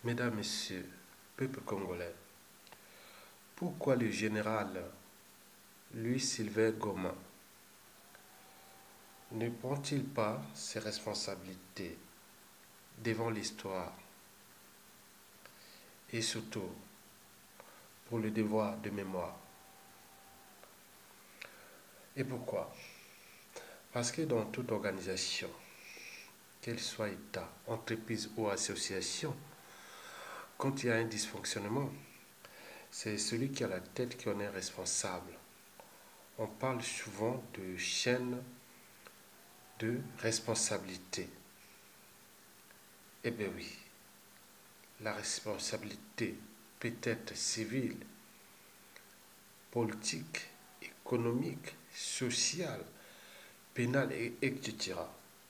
Mesdames, Messieurs, peuple congolais, pourquoi le général Louis-Sylvain Goma ne prend-il pas ses responsabilités devant l'histoire et surtout pour le devoir de mémoire? Et pourquoi? Parce que dans toute organisation, qu'elle soit État, entreprise ou association, quand il y a un dysfonctionnement, c'est celui qui a la tête qui en est responsable. On parle souvent de chaîne de responsabilité. Eh bien oui, la responsabilité peut être civile, politique, économique, sociale, pénale, etc.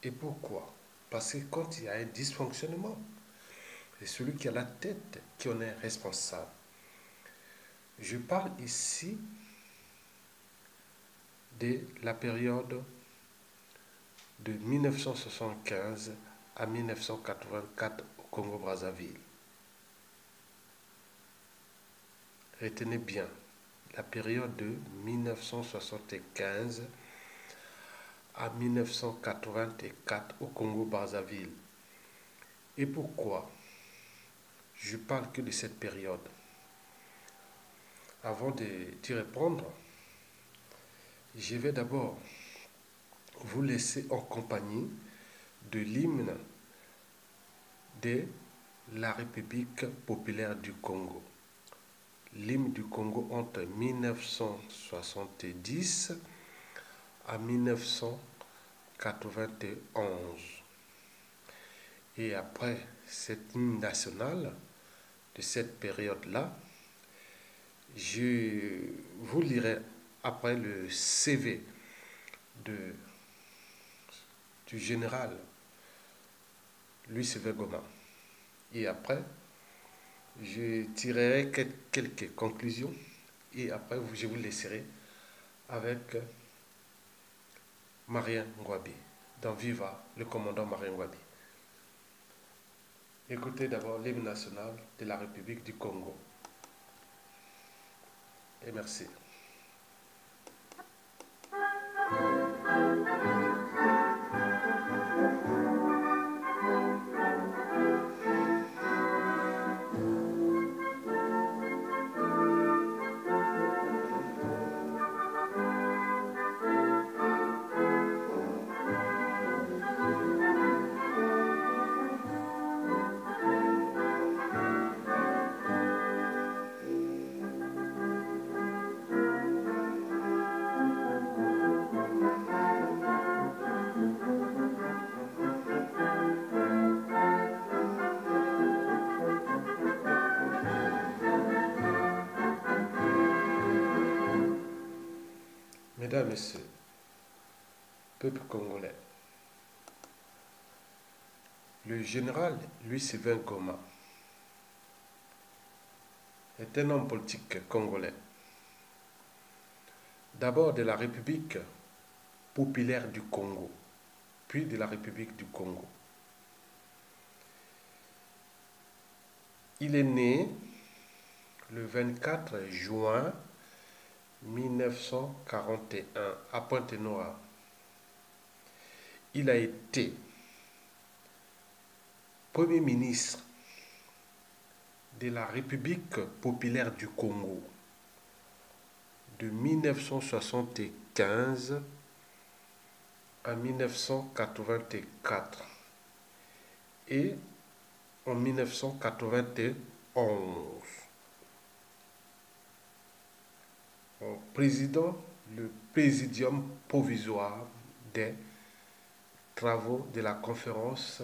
Et pourquoi? Parce que quand il y a un dysfonctionnement, c'est celui qui a la tête qui en est responsable. Je parle ici de la période de 1975 à 1984 au Congo-Brazzaville. Retenez bien, la période de 1975 à 1984 au Congo-Brazzaville. Et pourquoi je parle que de cette période? Avant d'y répondre, je vais d'abord vous laisser en compagnie de l'hymne de la République populaire du Congo. L'hymne du Congo entre 1970 à 1991. Et après cet hymne national de cette période-là, je vous lirai après le CV du général Louis-Sylvain Goma. Et après, je tirerai quelques conclusions et après, je vous laisserai avec Marien Ngouabi, dans Viva, le commandant Marien Ngouabi. Écoutez d'abord l'hymne national de la République du Congo. Et merci. Mesdames, Messieurs, peuple congolais, le général Louis-Sylvain Goma est un homme politique congolais, d'abord de la République populaire du Congo, puis de la République du Congo. Il est né le 24 juin 1941 à Pointe-Noire. Il a été Premier ministre de la République populaire du Congo de 1975 à 1984 et en 1991 en présidant le présidium provisoire des travaux de la conférence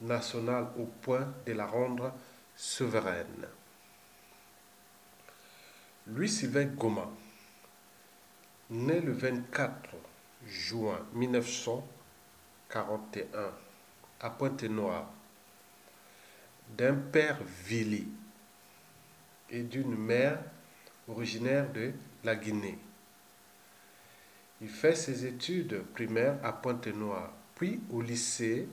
nationale au point de la rendre souveraine. Louis-Sylvain Goma, né le 24 juin 1941 à Pointe-Noire, d'un père Vili et d'une mère originaire de la Guinée. Il fait ses études primaires à Pointe-Noire, puis au lycée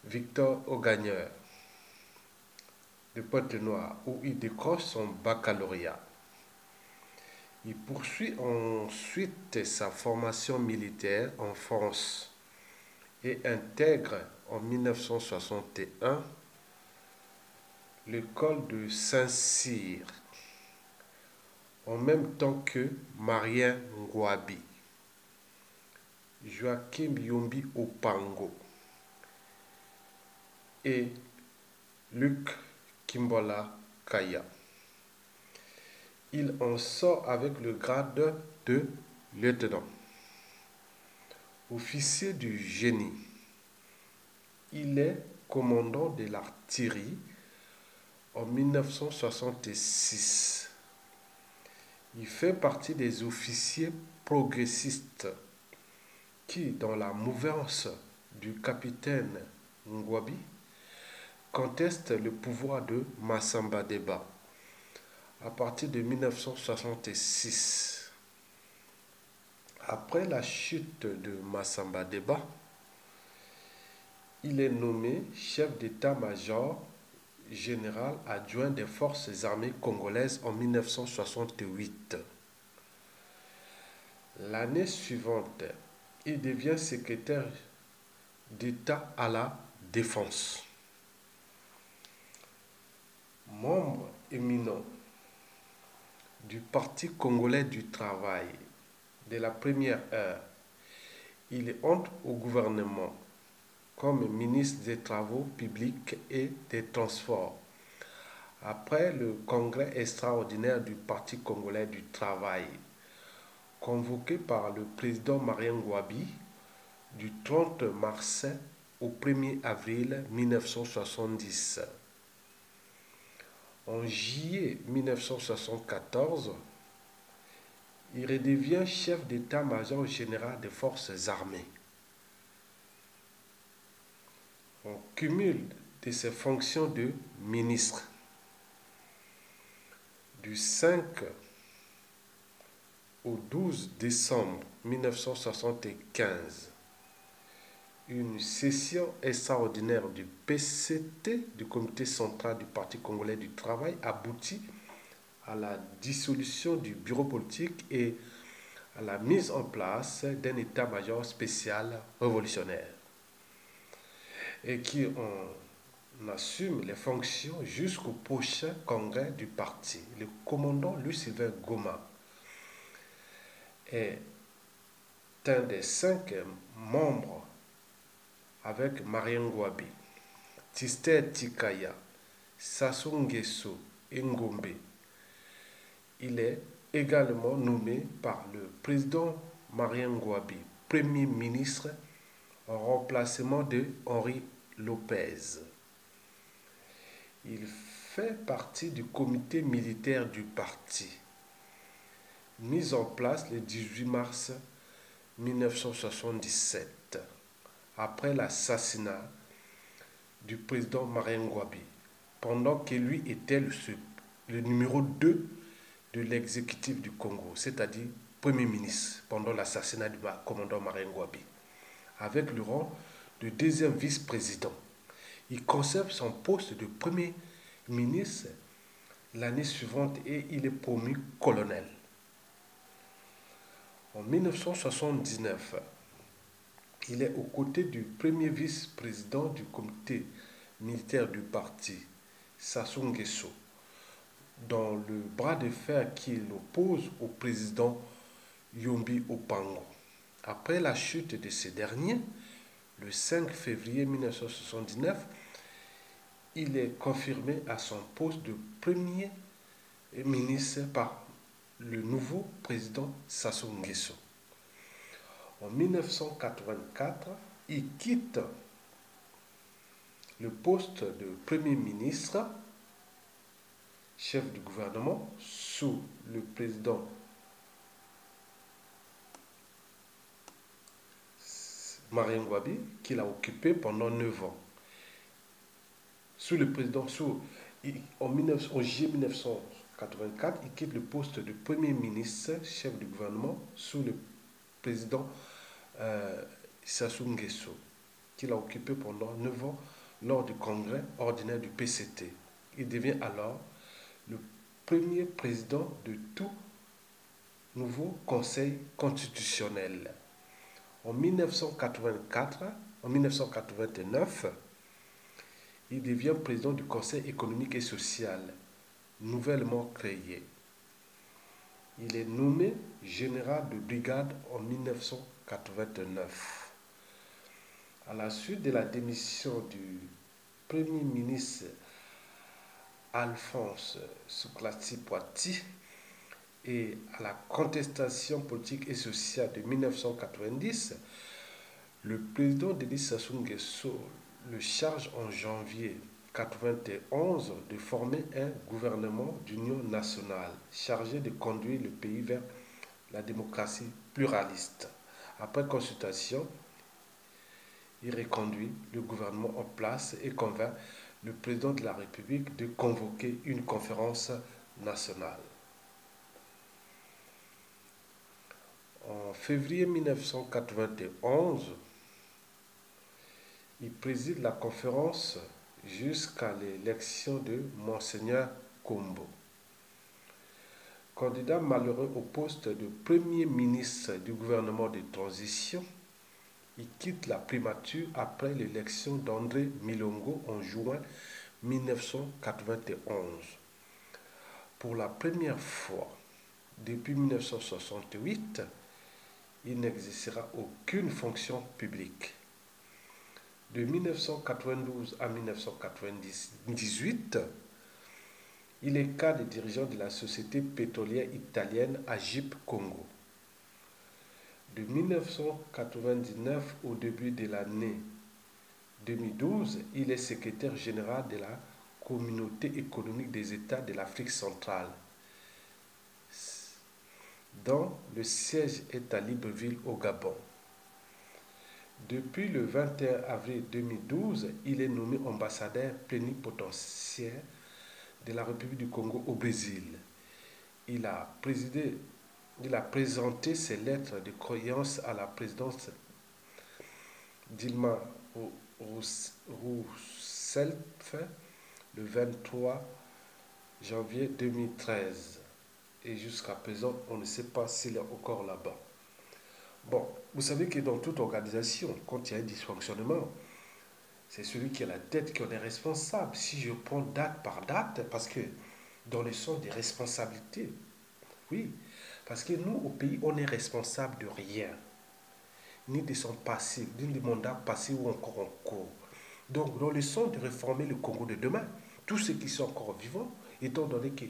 Victor Augagneur. de Pointe-Noire, où il décroche son baccalauréat. Il poursuit ensuite sa formation militaire en France et intègre en 1961 l'école de Saint-Cyr, en même temps que Marien Ngouabi, Joachim Yombi Opango et Luc Kimbola Kaya. Il en sort avec le grade de lieutenant. Officier du génie, il est commandant de l'artillerie en 1966. Il fait partie des officiers progressistes qui, dans la mouvance du capitaine Ngouabi, contestent le pouvoir de Massamba Deba à partir de 1966. Après la chute de Massamba Deba, il est nommé chef d'état-major général adjoint des forces armées congolaises en 1968. L'année suivante, il devient secrétaire d'État à la Défense. Membre éminent du Parti congolais du travail de la première heure, il entre au gouvernement comme ministre des Travaux publics et des Transports après le congrès extraordinaire du Parti congolais du travail, convoqué par le président Marien Ngouabi du 30 mars au 1er avril 1970. En juillet 1974, il redevient chef d'état-major général des forces armées. On cumule de ses fonctions de ministre. Du 5 au 12 décembre 1975, une session extraordinaire du PCT, du Comité central du Parti congolais du travail, aboutit à la dissolution du bureau politique et à la mise en place d'un état-major spécial révolutionnaire et qui en assume les fonctions jusqu'au prochain congrès du parti. Le commandant Louis-Sylvain Goma est un des 5 membres avec Marien Ngouabi, Tister Tikaya, Sassou Nguesso et Ngombe. Il est également nommé par le président Marien Ngouabi, Premier ministre en remplacement de Henri Lopez. Il fait partie du comité militaire du parti, mis en place le 18 mars 1977, après l'assassinat du président Marien Ngouabi, pendant que lui était le numéro 2 de l'exécutif du Congo, c'est-à-dire Premier ministre, pendant l'assassinat du commandant Marien Ngouabi, avec le rang de deuxième vice-président. Il conserve son poste de Premier ministre l'année suivante et il est promu colonel. En 1979, il est aux côtés du premier vice-président du comité militaire du parti, Sassou Nguesso, dans le bras de fer qui l'oppose au président Yombi Opango. Après la chute de ce dernier, le 5 février 1979, il est confirmé à son poste de premier ministre par le nouveau président Sassou Nguesso. En 1984, il quitte le poste de premier ministre, chef du gouvernement, sous le président Marien Ngouabi, qu'il a occupé pendant 9 ans. Sous le président, en juillet 1984, il quitte le poste de Premier ministre, chef du gouvernement, sous le président Sassou Nguesso, qu'il a occupé pendant 9 ans lors du congrès ordinaire du PCT. Il devient alors le premier président de tout nouveau Conseil constitutionnel. En 1989, il devient président du Conseil économique et social, nouvellement créé. Il est nommé général de brigade en 1989. À la suite de la démission du Premier ministre Alphonse Souklati-Poiti et à la contestation politique et sociale de 1990, le président Denis Sassou Nguesso le charge en janvier 1991 de former un gouvernement d'union nationale chargé de conduire le pays vers la démocratie pluraliste. Après consultation, il reconduit le gouvernement en place et convainc le président de la République de convoquer une conférence nationale. En février 1991, il préside la conférence jusqu'à l'élection de Monseigneur Kombo. Candidat malheureux au poste de Premier ministre du gouvernement de transition, il quitte la primature après l'élection d'André Milongo en juin 1991. Pour la première fois depuis 1968, il n'exercera aucune fonction publique. De 1992 à 1998, il est cadre dirigeant de la société pétrolière italienne Agip Congo. De 1999 au début de l'année 2012, il est secrétaire général de la Communauté économique des États de l'Afrique centrale, dont le siège est à Libreville au Gabon. Depuis le 21 avril 2012, il est nommé ambassadeur plénipotentiaire de la République du Congo au Brésil. Il a présenté ses lettres de croyance à la présidente Dilma Rousseff le 23 janvier 2013. Et jusqu'à présent, on ne sait pas s'il est encore là-bas. Bon, vous savez que dans toute organisation, quand il y a un dysfonctionnement, c'est celui qui a la tête qui en est responsable. Si je prends date par date, parce que dans le sens des responsabilités, oui, parce que nous, au pays, on est responsable de rien, ni de son passé, ni des mandats passés ou encore en cours. Donc, dans le sens de réformer le Congo de demain, tous ceux qui sont encore vivants, étant donné que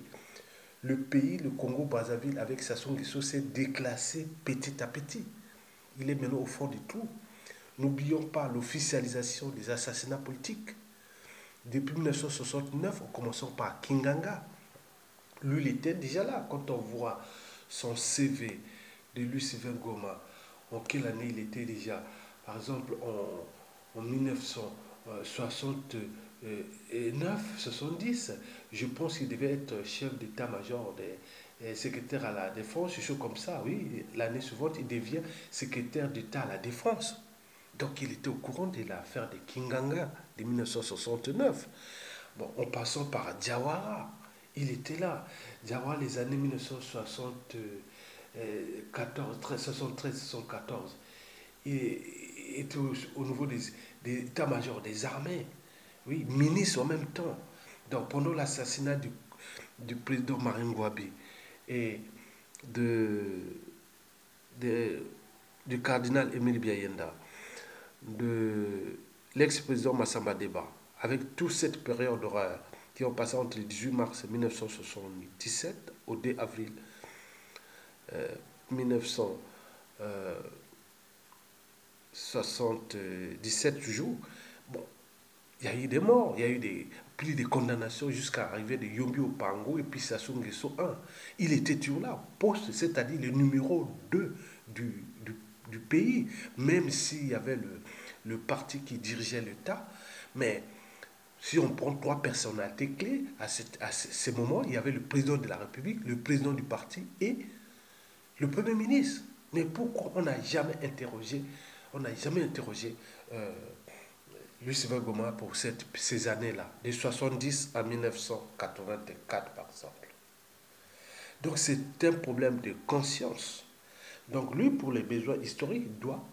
le pays, le Congo-Brazzaville, avec Sassou Nguesso, s'est déclassé petit à petit. Il est maintenant au fond du trou. N'oublions pas l'officialisation des assassinats politiques. Depuis 1969, en commençant par Kinganga, lui, il était déjà là. Quand on voit son CV de Lucien Goma, en quelle année il était déjà, par exemple en 1969, 70, je pense qu'il devait être chef d'état-major des secrétaire à la défense, quelque chose comme ça, oui. L'année suivante, il devient secrétaire d'État à la défense. Donc il était au courant de l'affaire de Kinganga de 1969. Bon, en passant par Diawara, il était là. Diawara, les années 1974, 73-74, il était au niveau des états-majors des armées, oui, ministre en même temps. Donc pendant l'assassinat du président Marine Ngouabi et du cardinal Émile Biayenda, de l'ex-président Massamba Deba, avec toute cette période d'horreur qui ont passé entre le 18 mars 1977 au 2 avril 1977 toujours. Bon, il y a eu des morts, il y a eu plus de condamnations jusqu'à arriver de Yombi Opango et puis Sassou Nguesso 1. Il était toujours là, poste, c'est-à-dire le numéro 2 du pays, même s'il y avait le parti qui dirigeait l'État. Mais si on prend trois personnalités clés, à ce moment, il y avait le président de la République, le président du parti et le Premier ministre. Mais pourquoi on n'a jamais interrogé Lucifer Goma pour ces années-là, de 70 à 1984 par exemple. Donc c'est un problème de conscience. Donc lui, pour les besoins historiques, doit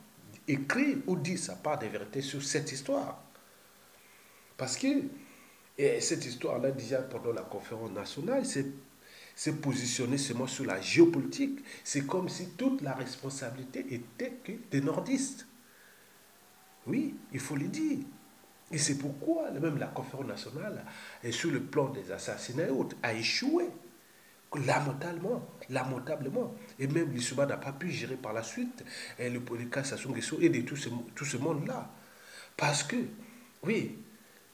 écrire ou dire sa part de vérité sur cette histoire. Parce que cette histoire-là, déjà pendant la conférence nationale, s'est positionné seulement sur la géopolitique. C'est comme si toute la responsabilité était que des nordistes. Oui, il faut le dire. Et c'est pourquoi même la conférence nationale, sur le plan des assassinats et autres, a échoué lamentablement. Et même l'Issouba n'a pas pu gérer par la suite le cas Sassou Nguesso et de tout ce monde-là. Parce que, oui,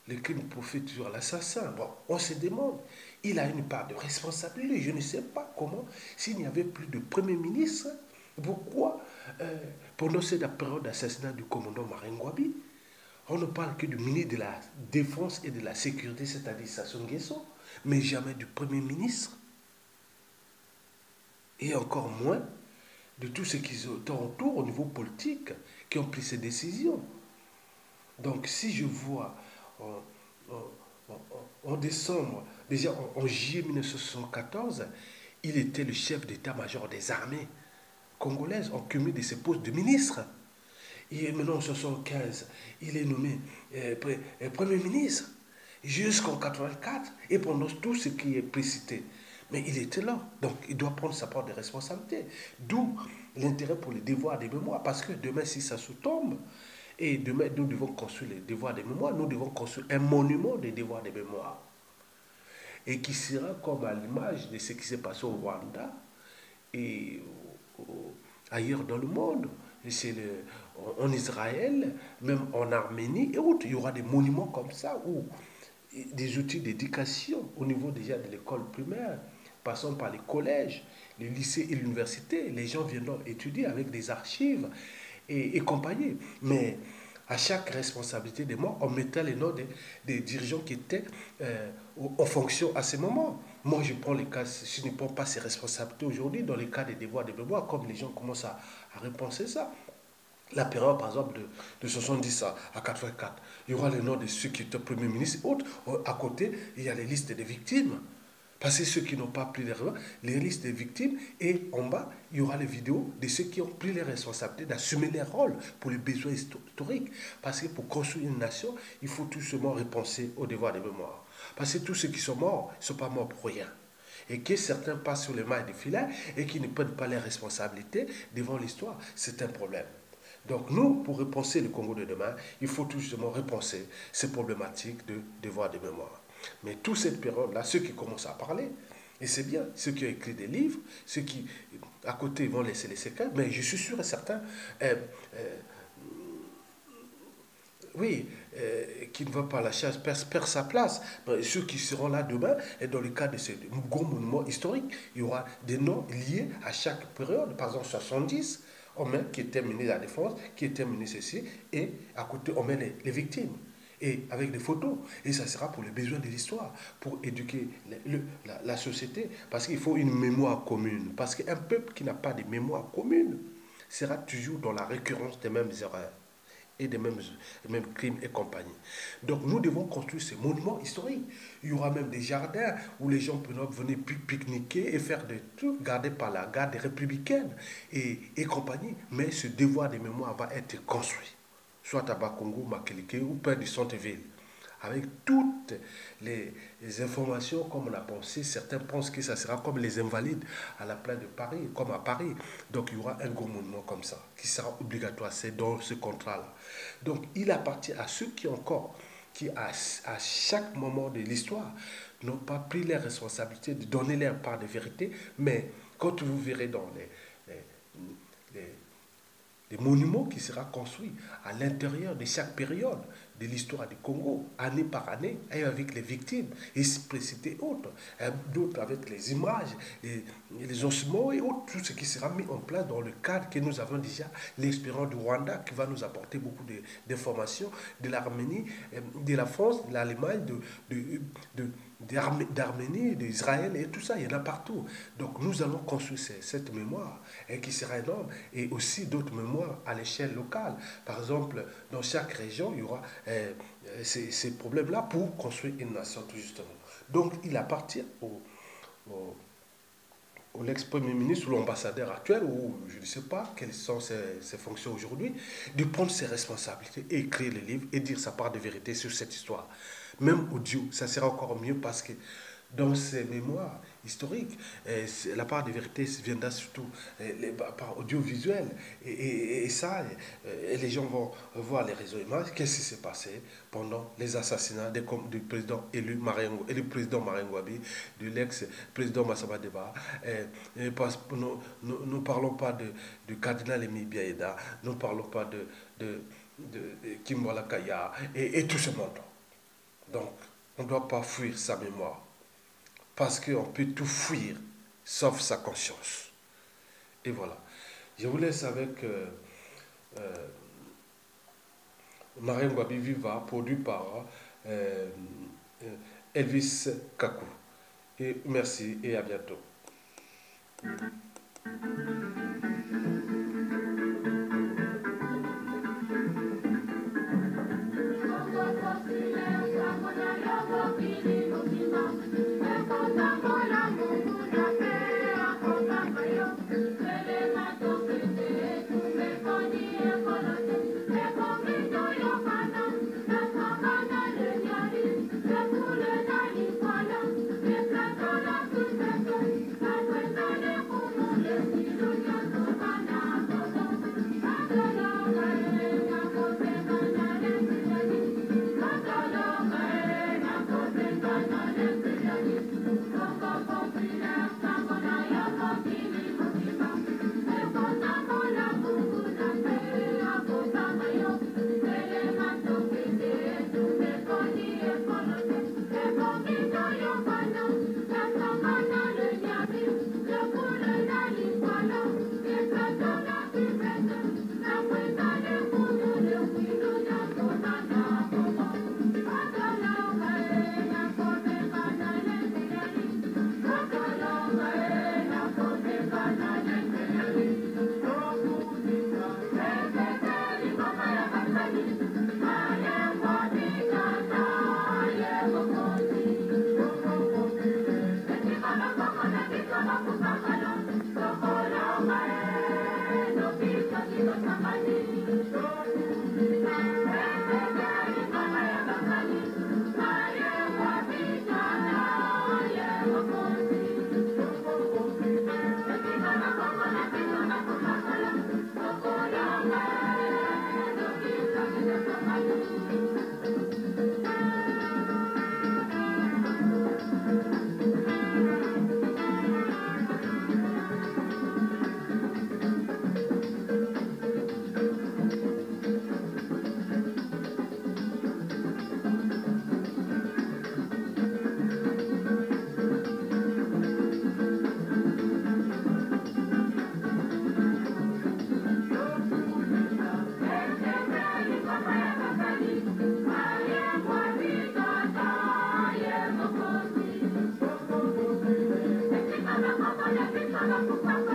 le crime profite sur l'assassin. Bon, on se demande, il a une part de responsabilité. Je ne sais pas comment, s'il n'y avait plus de Premier ministre, pourquoi, pendant cette période d'assassinat du commandant Maringwabi, on ne parle que du ministre de la Défense et de la Sécurité, c'est-à-dire Sassou Nguesso, mais jamais du Premier ministre, et encore moins de tous ceux qui sont autour au niveau politique, qui ont pris ces décisions. Donc si je vois en décembre, déjà en juillet 1974, il était le chef d'état-major des armées congolaises en cumul de ses postes de ministre. Et maintenant en 1975, il est nommé Premier ministre jusqu'en 84 et pendant tout ce qui est précité. Mais il était là, donc il doit prendre sa part de responsabilité. D'où l'intérêt pour les devoirs des mémoires, parce que demain, si ça se tombe, et demain, nous devons construire les devoirs des mémoires, nous devons construire un monument des devoirs des mémoires. Et qui sera comme à l'image de ce qui s'est passé au Rwanda et ailleurs dans le monde. En Israël, même en Arménie et autres, il y aura des monuments comme ça où des outils d'éducation au niveau déjà de l'école primaire, passant par les collèges, les lycées et l'université, les gens viendront étudier avec des archives et compagnie. Mais à chaque responsabilité des morts, on mettait les noms des dirigeants qui étaient en fonction à ce moment. Moi, je prends les cas, je ne prends pas ces responsabilités aujourd'hui dans les cas des devoirs de mémoire, comme les gens commencent à repenser ça. La période, par exemple, de 70 à 84, il y aura les noms de ceux qui étaient premiers ministres et autres. À côté, il y a les listes des victimes. Parce que ceux qui n'ont pas pris les listes des victimes, et en bas, il y aura les vidéos de ceux qui ont pris les responsabilités d'assumer les rôles pour les besoins historiques. Parce que pour construire une nation, il faut tout simplement repenser au devoir de mémoire. Parce que tous ceux qui sont morts, ils ne sont pas morts pour rien. Et que certains passent sur les mailles des filets et qui ne prennent pas les responsabilités devant l'histoire, c'est un problème. Donc nous, pour repenser le Congo de demain, il faut tout justement repenser ces problématiques de devoir de mémoire. Mais toute cette période-là, ceux qui commencent à parler, et c'est bien, ceux qui ont écrit des livres, ceux qui, à côté, vont laisser les séquelles, mais je suis sûr et certain, oui, qui ne va pas la chasse perd sa place. Mais ceux qui seront là demain, et dans le cas de ces gros monuments historiques, il y aura des noms liés à chaque période. Par exemple, 70, on met qui était ministre de la Défense, qui était ministre ceci, et à côté, on met les victimes. Et avec des photos. Et ça sera pour les besoins de l'histoire, pour éduquer la société. Parce qu'il faut une mémoire commune. Parce qu'un peuple qui n'a pas de mémoire commune sera toujours dans la récurrence des mêmes erreurs et des mêmes crimes et compagnie. Donc nous devons construire ces monuments historiques. Il y aura même des jardins où les gens peuvent venir pique-niquer et faire des trucs gardés par la garde républicaine et compagnie. Mais ce devoir de mémoire va être construit, soit à Bakongo, Makelike ou près du centre-ville. Avec toutes les informations comme on a pensé, certains pensent que ça sera comme les Invalides à la place de Paris, comme à Paris. Donc il y aura un gros monument comme ça, qui sera obligatoire, c'est dans ce contrat-là. Donc il appartient à ceux qui encore, qui à chaque moment de l'histoire, n'ont pas pris les responsabilités de donner leur part de vérité, mais quand vous verrez dans les des monuments qui sera construit à l'intérieur de chaque période de l'histoire du Congo, année par année, et avec les victimes, explicités et autres, d'autres avec les images, les ossements et autres, tout ce qui sera mis en place dans le cadre que nous avons déjà, l'expérience du Rwanda qui va nous apporter beaucoup d'informations, de l'Arménie, de la France, de l'Allemagne, d'Arménie, d'Israël et tout ça, il y en a partout. Donc nous allons construire cette mémoire qui sera énorme et aussi d'autres mémoires à l'échelle locale. Par exemple, dans chaque région, il y aura ces problèmes-là pour construire une nation tout justement. Donc il appartient au l'ex-premier ministre ou l'ambassadeur actuel, ou je ne sais pas quelles sont ses fonctions aujourd'hui, de prendre ses responsabilités et écrire les livres et dire sa part de vérité sur cette histoire. Même audio, ça sera encore mieux parce que dans ses mémoires historiques, la part de vérité viendra surtout par audiovisuel. Et ça, les gens vont voir les réseaux images. Qu'est-ce qui s'est passé pendant les assassinats du président élu Marengo, et du président Marengwabi, de l'ex-président Massaba Deba. Nous ne parlons pas de cardinal Emi Biaïda, nous ne parlons pas de Kimwala Kaya et tout ce monde. Donc, on ne doit pas fuir sa mémoire. Parce qu'on peut tout fuir, sauf sa conscience. Et voilà. Je vous laisse avec Marengwabi Viva, produit par Elvis Kakou. Et merci et à bientôt. Thank you.